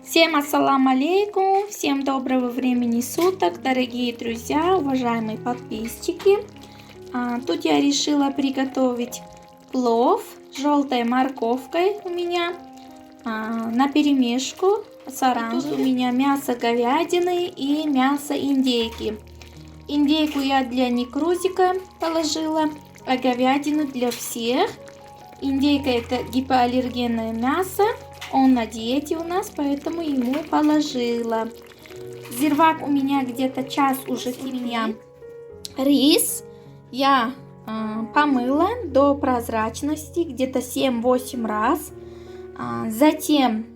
Всем ассаламу алейкум, всем доброго времени суток, дорогие друзья, уважаемые подписчики. Тут я решила приготовить плов с желтой морковкой у меня на перемешку с оранжевым. У меня мясо говядины и мясо индейки. Индейку я для некрузика положила, а говядину для всех. Индейка это гипоаллергенное мясо. Он на диете у нас, поэтому ему положила. Зирвак у меня где-то час уже кипит. Рис я помыла до прозрачности, где-то 7-8 раз. Затем,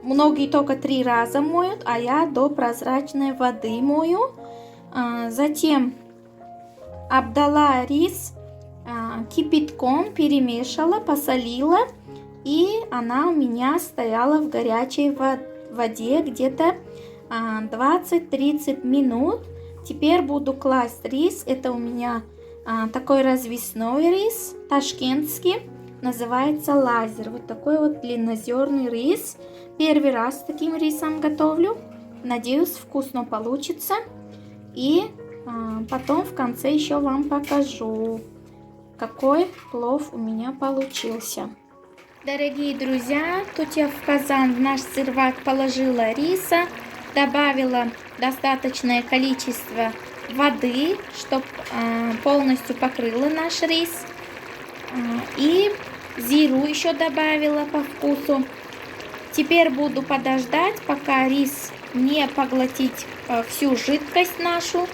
многие только 3 раза моют, а я до прозрачной воды мою. Затем обдала рис кипятком, перемешала, посолила. И она у меня стояла в горячей воде где-то 20-30 минут. Теперь буду класть рис. Это у меня такой развесной рис, ташкентский. Называется лазер. Вот такой вот длиннозерный рис. Первый раз с таким рисом готовлю. Надеюсь, вкусно получится. И потом в конце еще вам покажу, какой плов у меня получился. Дорогие друзья, тут я в казан, в наш зирвак положила риса, добавила достаточное количество воды, чтобы полностью покрыла наш рис. И зиру еще добавила по вкусу. Теперь буду подождать, пока рис не поглотит всю жидкость нашу.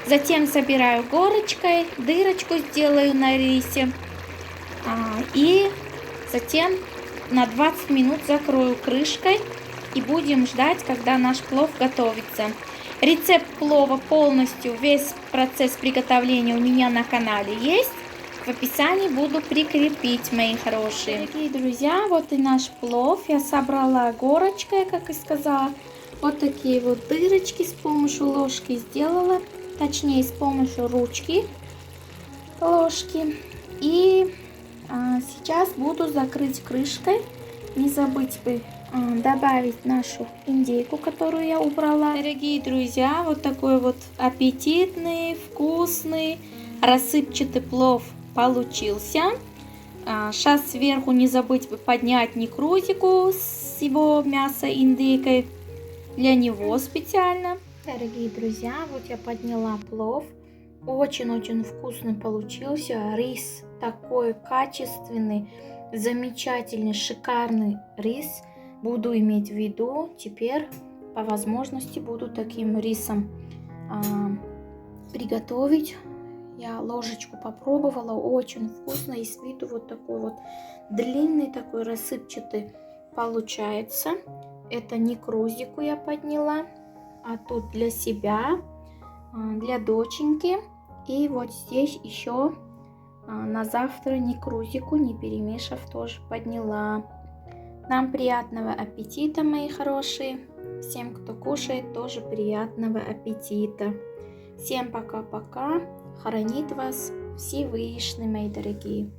Затем собираю горочкой, дырочку сделаю на рисе. И затем на 20 минут закрою крышкой и будем ждать, когда наш плов готовится. Рецепт плова полностью, весь процесс приготовления у меня на канале есть. В описании буду прикрепить, мои хорошие. Дорогие друзья, вот и наш плов. Я собрала горочкой, как и сказала. Вот такие вот дырочки с помощью ложки сделала. Точнее, с помощью ручки ложки. И сейчас буду закрыть крышкой. Не забыть бы добавить нашу индейку, которую я убрала. Дорогие друзья, вот такой вот аппетитный, вкусный, рассыпчатый плов получился. Сейчас сверху не забыть бы поднять некрузику с его мясо индейкой. Для него специально. Дорогие друзья, вот я подняла плов. Очень-очень вкусный получился. Рис такой качественный, замечательный, шикарный рис. Буду иметь в виду. Теперь по возможности буду таким рисом приготовить. Я ложечку попробовала. Очень вкусно. И с виду вот такой вот длинный, такой рассыпчатый получается. Это некрузику я подняла. А тут для себя, для доченьки. И вот здесь еще на завтра некрузику, не перемешав, тоже подняла. Нам приятного аппетита, мои хорошие. Всем, кто кушает, тоже приятного аппетита. Всем пока-пока. Хранит вас Всевышний, мои дорогие.